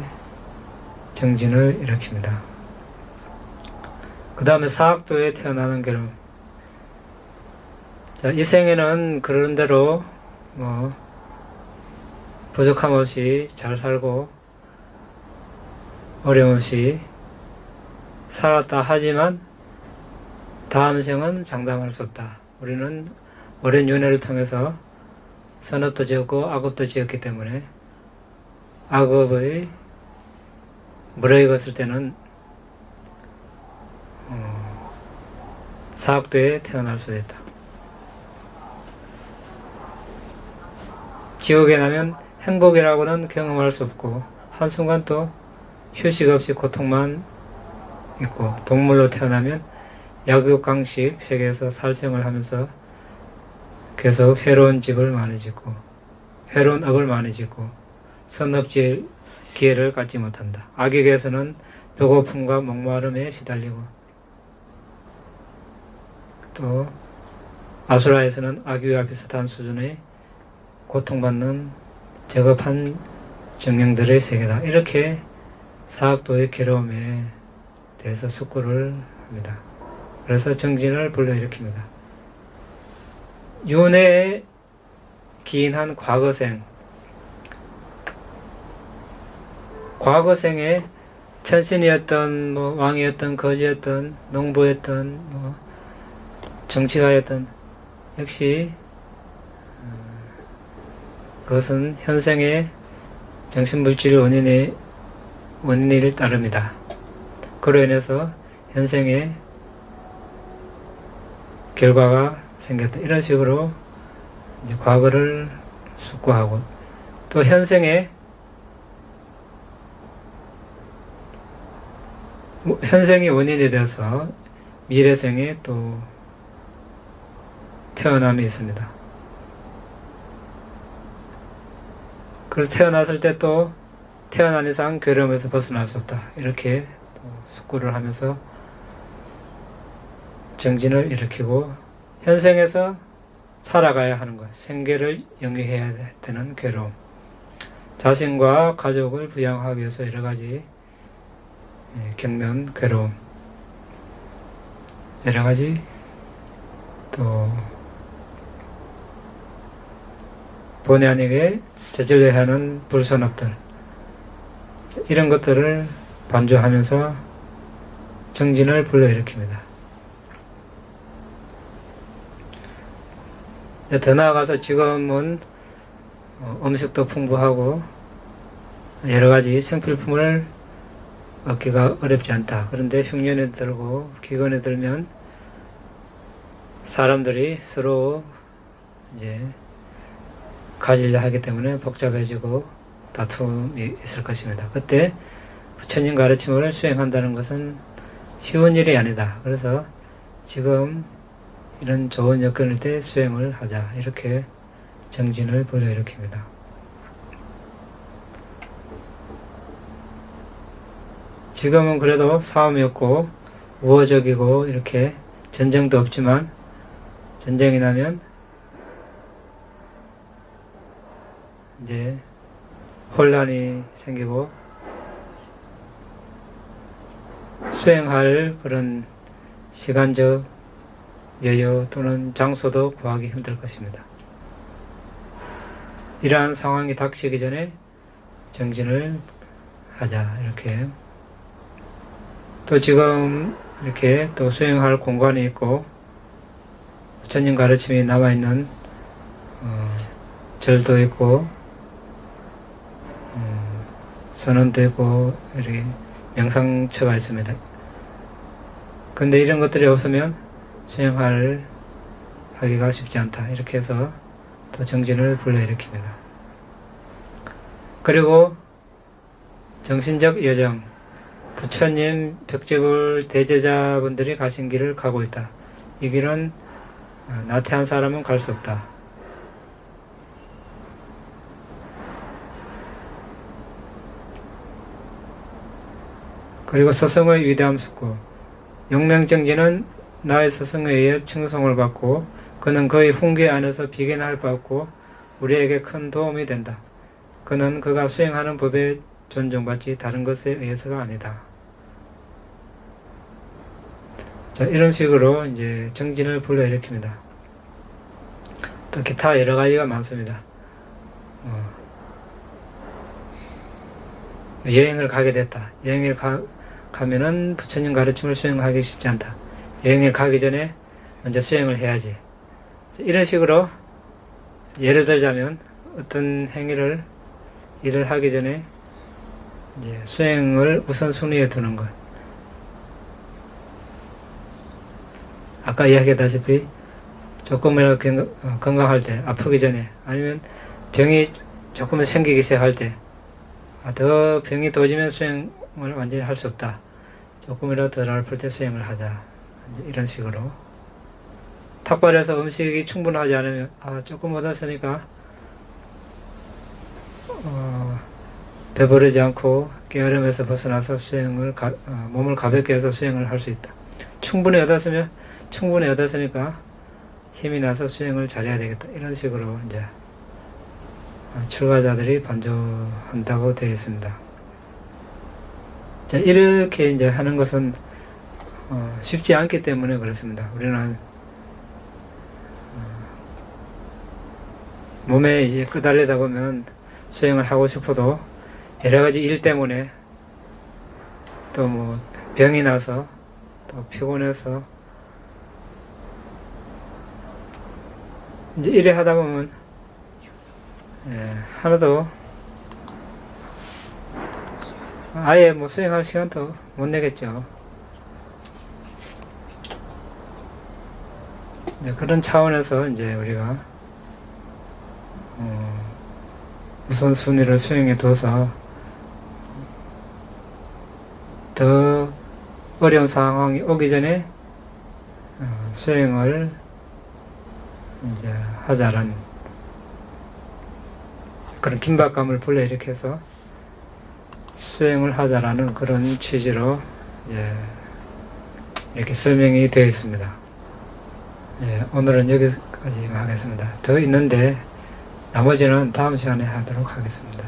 정진을 일으킵니다. 그 다음에 사학도에 태어나는 괴로움. 자, 이 생에는 그런 대로 부족함 없이 잘 살고 어려움 없이 살았다 하지만 다음 생은 장담할 수 없다. 우리는 오랜 윤회를 통해서 선업도 지었고 악업도 지었기 때문에 악업의 무르익었을 때는 사학도에 태어날 수도 있다. 지옥에 나면 행복이라고는 경험할 수 없고 한순간 또 휴식 없이 고통만 있고, 동물로 태어나면 약육강식 세계에서 살생을 하면서 계속 해로운 집을 많이 짓고 해로운 업을 많이 짓고 선업지을 기회를 갖지 못한다. 악역에서는 배고픔과 목마름에 시달리고, 또 아수라에서는 악유와 비슷한 수준의 고통받는 저급한 정령들의 세계다. 이렇게 사학도의 괴로움에 대해서 숙고를 합니다. 그래서 정진을 불러일으킵니다. 윤회에 기인한 과거생에 천신이었던 왕이었던 거지였던 농부였던 정치가였던 역시 그것은 현생의 정신물질 원인을 따릅니다. 그로 인해서 현생의 결과가 생겼다. 이런 식으로 이제 과거를 숙고하고, 또 현생이 원인이 되어서 미래생에 또 태어남이 있습니다. 그래서 태어났을 때 또 태어난 이상 괴로움에서 벗어날 수 없다. 이렇게 또 숙고를 하면서 정진을 일으키고, 현생에서 살아가야 하는 것, 생계를 영위해야 되는 괴로움, 자신과 가족을 부양하기 위해서 여러 가지 겪는 괴로움, 여러 가지 또 본의 아니게 저질러야 하는 불선업들, 이런 것들을 반주하면서 정진을 불러일으킵니다. 더 나아가서 지금은 음식도 풍부하고 여러 가지 생필품을 얻기가 어렵지 않다. 그런데 흉년에 들고 기근에 들면 사람들이 서로 이제 가지려 하기 때문에 복잡해지고 다툼이 있을 것입니다. 그때 부처님 가르침을 수행한다는 것은 쉬운 일이 아니다. 그래서 지금 이런 좋은 여건일 때 수행을 하자. 이렇게 정진을 불러일으킵니다. 지금은 그래도 싸움이 없고 우호적이고 이렇게 전쟁도 없지만 전쟁이 나면 이제 혼란이 생기고 수행할 그런 시간적 여유 또는 장소도 구하기 힘들 것입니다. 이러한 상황이 닥치기 전에 정진을 하자, 이렇게. 또 지금 이렇게 또 수행할 공간이 있고 부처님 가르침이 남아있는 절도 있고 선원도 있고 이렇게 명상처가 있습니다. 근데 이런 것들이 없으면 수행할 하기가 쉽지 않다. 이렇게 해서 또 정진을 불러일으킵니다. 그리고 정신적 여정, 부처님 벽제불 대제자분들이 가신 길을 가고 있다. 이 길은 나태한 사람은 갈 수 없다. 그리고 스승의 위대함 숙고, 용맹정진은 나의 스승에 의해 칭송을 받고 그는 그의 훈계 안에서 비견할 바 없고 우리에게 큰 도움이 된다. 그는 그가 수행하는 법에 존중받지 다른 것에 의해서가 아니다. 자, 이런 식으로 이제 정진을 불러일으킵니다. 또 기타 여러 가지가 많습니다. 여행을 가게 됐다. 여행을 가면은 부처님 가르침을 수행하기 쉽지 않다. 여행에 가기 전에 먼저 수행을 해야지. 이런 식으로 예를 들자면 어떤 일을 하기 전에 이제 수행을 우선순위에 두는 것. 아까 이야기했다시피 조금이라도 건강할 때, 아프기 전에, 아니면 병이 조금은 생기기 시작할 때, 더 병이 도지면 수행을 완전히 할 수 없다. 조금이라도 덜 아플 때 수행을 하자. 이런 식으로. 탁발해서 음식이 충분하지 않으면, 조금 얻었으니까, 배부르지 않고 게으름에서 벗어나서 수행을, 몸을 가볍게 해서 수행을 할 수 있다. 충분히 얻었으니까 힘이 나서 수행을 잘해야 되겠다. 이런 식으로 이제 출가자들이 반조한다고 되어 있습니다. 자, 이렇게 이제 하는 것은 쉽지 않기 때문에 그렇습니다. 우리는 몸에 이제 끄달리다 보면 수행을 하고 싶어도 여러 가지 일 때문에 또 뭐 병이 나서 또 피곤해서 이제 이래 하다 보면 하나도 아예 뭐 수행할 시간도 못 내겠죠. 그런 차원에서 이제 우리가 우선순위를 수행에 둬서 더 어려운 상황이 오기 전에 수행을 이제 하자는 그런 긴박감을 불러일으켜서 수행을 하자라는 그런 취지로 이렇게 설명이 되어 있습니다. 오늘은 여기까지 하겠습니다. 더 있는데 나머지는 다음 시간에 하도록 하겠습니다.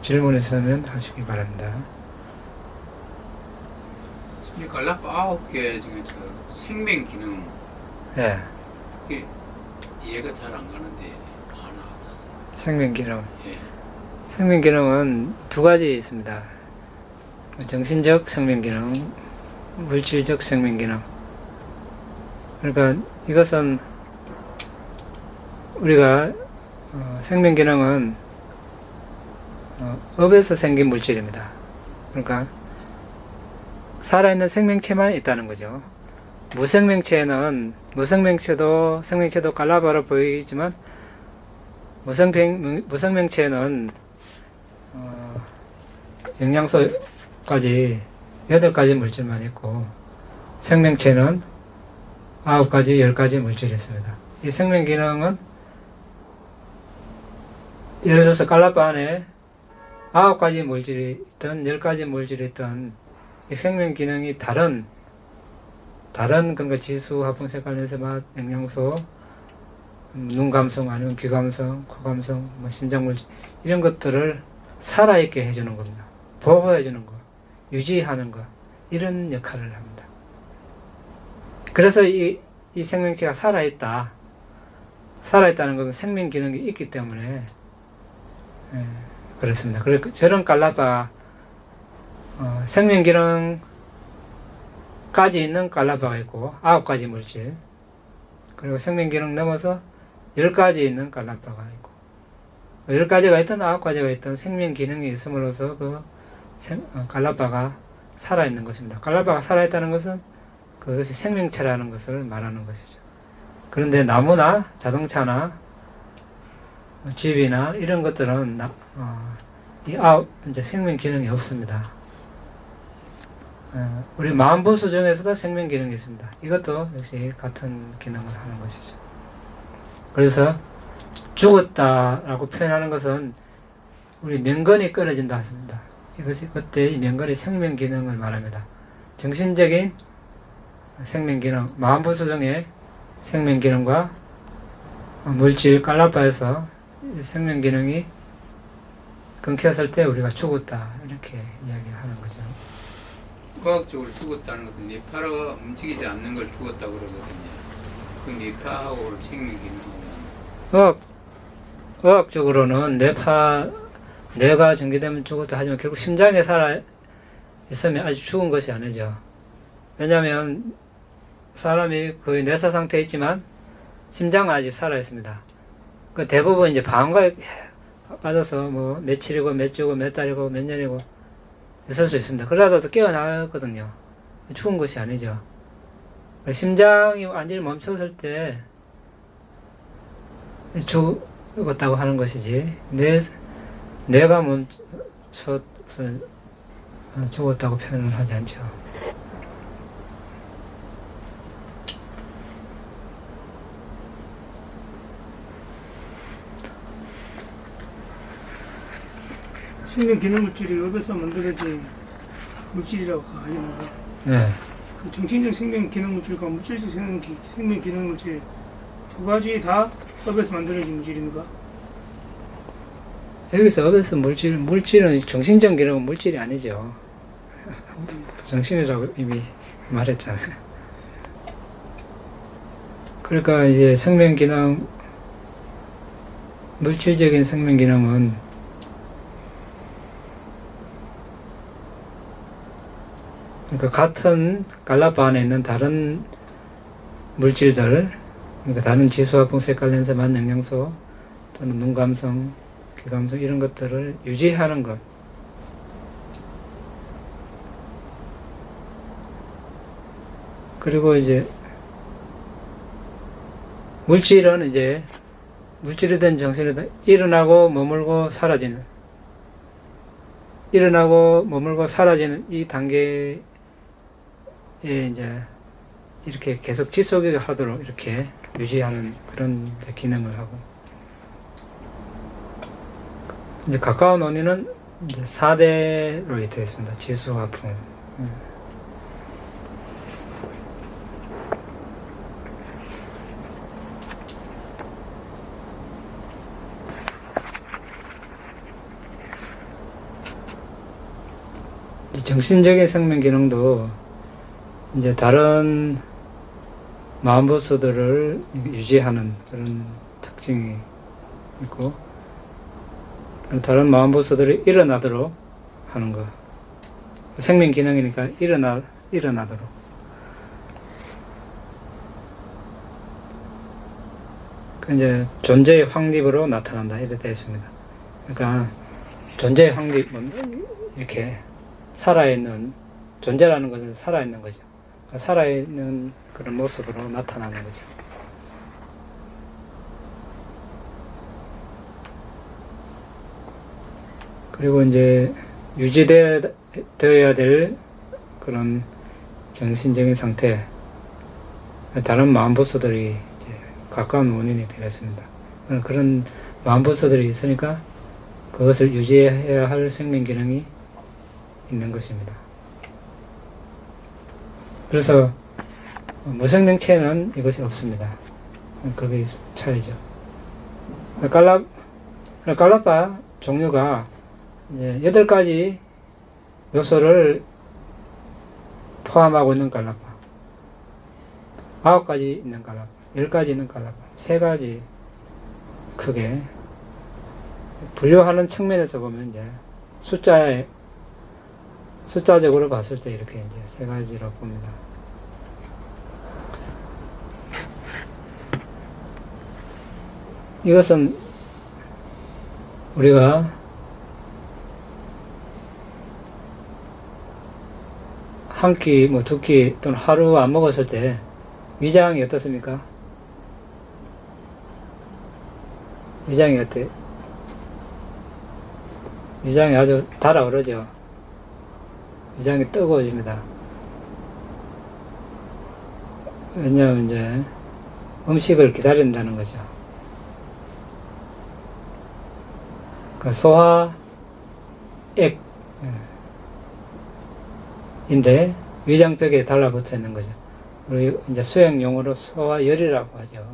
질문 있으면 하시기 바랍니다. 갈라파 9개 중에 저 생명 기능 그게 이해가 잘 안 가는데 하나 생명 기능. 생명 기능은 두 가지 있습니다. 정신적 생명 기능, 물질적 생명 기능. 그러니까 이것은 우리가 생명 기능은 업에서 생긴 물질입니다. 그러니까 살아있는 생명체만 있다는 거죠. 무생명체도 깔라바로 보이지만 무생명체는 영양소까지 8가지 물질만 있고 생명체는 9가지, 10가지 물질이 있습니다. 이 생명 기능은 예를 들어서 깔라바 안에 9가지 물질이 있던 10가지 물질이 있던 이 생명 기능이 다른 그러니까 지수, 화풍색, 관련해서 맛, 영양소, 눈 감성 아니면 귀 감성, 코 감성, 뭐 심장 물질 이런 것들을 살아있게 해주는 겁니다. 보호해주는 거, 유지하는 거 이런 역할을 합니다. 그래서 이 생명체가 살아있다는 것은 생명 기능이 있기 때문에 그렇습니다. 그리고 저런 깔라바 생명 기능까지 있는 깔라바가 있고 9가지 물질, 그리고 생명 기능 넘어서 10가지 있는 깔라바가 있고 10가지가 있던 9가지가 있던 생명 기능이 있음으로써 그 깔라바가 살아있는 것입니다. 깔라바가 살아있다는 것은 그것이 생명체라는 것을 말하는 것이죠. 그런데 나무나 자동차나 집이나 이런 것들은 이제 생명 기능이 없습니다. 우리 마음보수 중에서도 생명 기능이 있습니다. 이것도 역시 같은 기능을 하는 것이죠. 그래서 죽었다라고 표현하는 것은 우리 명건이 끊어진다 했습니다. 이것이 그때 이 명건의 생명 기능을 말합니다. 정신적인 생명 기능, 마음보수 중에 생명 기능과 물질 깔라바에서 생명 기능이 끊겼을 때 우리가 죽었다 이렇게 이야기하는 거죠. 과학적으로 죽었다는 것은 뇌파가 움직이지 않는 걸 죽었다고 그러거든요. 그 뇌파하고 생명 기능하고 의학적으로는 뇌가 전기되면 죽었다 하지만 결국 심장에 살아 있으면 아직 죽은 것이 아니죠. 왜냐하면 사람이 거의 뇌사 상태에 있지만 심장은 아직 살아 있습니다. 그 대부분 이제 방광에 빠져서 뭐 며칠이고 몇 주고 몇 달이고 몇 년이고 있을 수 있습니다. 그러다도 깨어나거든요. 죽은 것이 아니죠. 심장이 완전히 멈췄을 때 죽었다고 하는 것이지 뇌가 멈춰서 죽었다고 표현을 하지 않죠. 생명 기능 물질이 엽에서 만들어진 물질이라고 하십니까? 네. 그 정신적 생명 기능 물질과 물질적 생명 기능 물질 두 가지 다 엽에서 만들어진 물질입니까? 여기서 엽에서 물질은 정신적 기능은 물질이 아니죠. 정신이라고 이미 말했잖아요. 그러니까 이제 생명 기능, 물질적인 생명 기능은 그러니까 같은 깔라바 안에 있는 다른 물질들, 그러니까 다른 지수화, 풍색, 관련세, 맛, 영양소, 또는 눈 감성, 귀 감성 이런 것들을 유지하는 것. 그리고 이제 물질은 이제 물질이든 정신이든 일어나고 머물고 사라지는 이 단계에 이제 이렇게 계속 지속하도록 이렇게 유지하는 그런 기능을 하고, 이제 가까운 원인은 이제 4대로 되어 있습니다. 지수, 화풍. 정신적인 생명 기능도 이제 다른 마음보수들을 유지하는 그런 특징이 있고, 다른 마음보수들이 일어나도록 하는 것. 생명 기능이니까 일어나도록. 그 이제 존재의 확립으로 나타난다 이렇게 되어 있습니다. 그러니까 존재의 확립, 이렇게 살아있는, 존재라는 것은 살아있는 거죠. 살아있는 그런 모습으로 나타나는 거죠. 그리고 이제 유지되어야 될 그런 정신적인 상태, 다른 마음보수들이 이제 가까운 원인이 되겠습니다. 그런 마음보수들이 있으니까 그것을 유지해야 할 생명 기능이 있는 것입니다. 그래서 무생명체는 이것이 없습니다. 그게 차이죠. 깔라파 종류가 이제 8가지 요소를 포함하고 있는 깔라파, 9가지 있는 깔라파, 10가지 있는 깔라파, 3가지 크게 분류하는 측면에서 보면 이제 숫자적으로 봤을 때 이렇게 이제 3가지로 봅니다. 이것은 우리가 한 끼, 뭐 2끼 또는 하루 안 먹었을 때 위장이 어떻습니까? 위장이 어때? 위장이 아주 달아오르죠. 위장이 뜨거워집니다. 왜냐하면 이제 음식을 기다린다는 거죠. 그 소화액인데 위장벽에 달라붙어 있는 거죠. 우리 이제 수행 용어로 소화열이라고 하죠.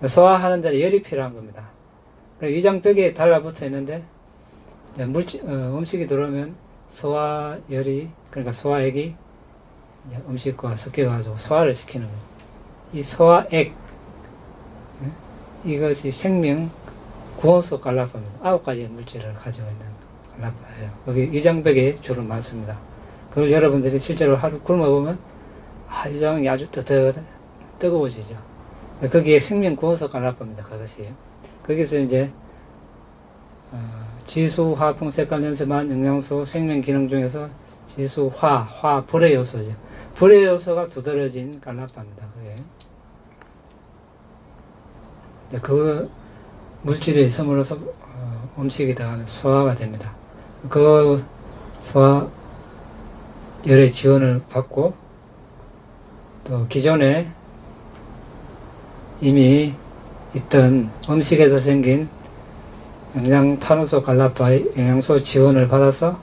소화하는 데는 열이 필요한 겁니다. 위장벽에 달라붙어 있는데 음식이 들어오면 소화열이, 그러니까 소화액이 음식과 섞여가지고 소화를 시키는 거예요. 이 소화액, 이것이 생명 구원소 깔라파입니다. 9가지 물질을 가지고 있는 깔라파예요. 여기 위장벽에 주로 많습니다. 그걸 여러분들이 실제로 하루 굶어보면 위장이 아주 뜨거워지죠. 거기에 생명 구원소 깔라파입니다. 그것이. 거기서 이제 지수, 화, 풍, 색깔, 냄새, 맛, 영양소, 생명 기능 중에서 지수, 화, 불의 요소죠. 불의 요소가 두드러진 깔라파입니다. 그게. 그 물질이 섬으로서 음식이 들어가면 소화가 됩니다. 그 소화열의 지원을 받고 또 기존에 이미 있던 음식에서 생긴 영양판호소 갈라파의 영양소 지원을 받아서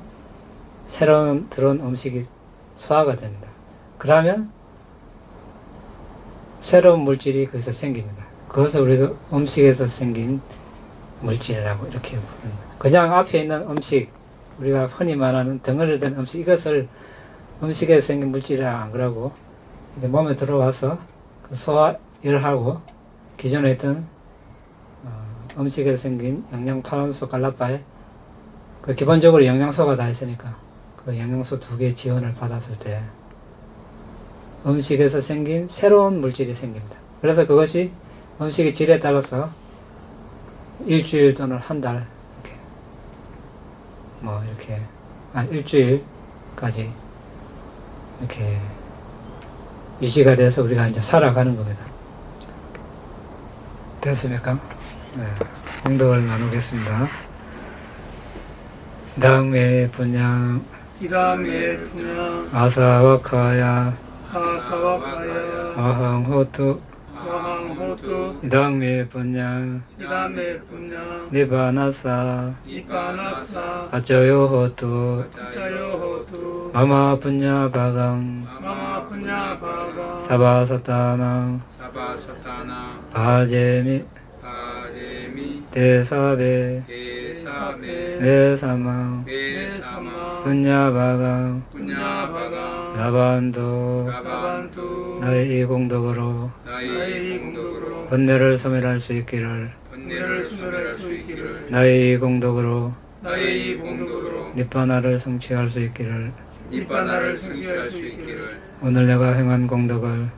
새로운 들어온 음식이 소화가 됩니다. 그러면 새로운 물질이 거기서 생깁니다. 그것을 우리가 음식에서 생긴 물질이라고 이렇게 부릅니다. 그냥 앞에 있는 음식, 우리가 흔히 말하는 덩어리 된 음식, 이것을 음식에서 생긴 물질이라 안 그러고 몸에 들어와서 그 소화열하고 기존에 있던 음식에서 생긴 영양판원소 갈라파에 그 기본적으로 영양소가 다 있으니까 그 영양소 2개 지원을 받았을 때 음식에서 생긴 새로운 물질이 생깁니다. 그래서 그것이 음식의 질에 따라서 일주일 또는 한 달 이렇게 일주일까지 이렇게 유지가 돼서 우리가 이제 살아가는 겁니다. 됐습니까? 네, 공덕을 나누겠습니다. 다음에 분양 아사와카야 아항호투 이다음에 분양 니바나사 아쩌요호투 마마 분야바강 사바사타낭 바제미 대사베 메사망 분야바강 라반도 나의 이 공덕으로 번뇌를 소멸할 수 있기를 나의 이 공덕으로 니빠나를 성취할 수 있기를 오늘 내가 행한 공덕을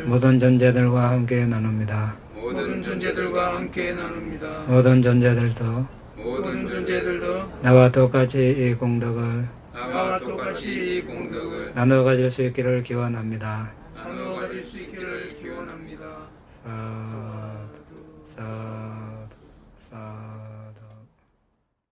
모든 존재들과 함께 나눕니다. 모든 존재들도 나와 똑같이 이 공덕을 나눠 가질 수 있기를 기원합니다.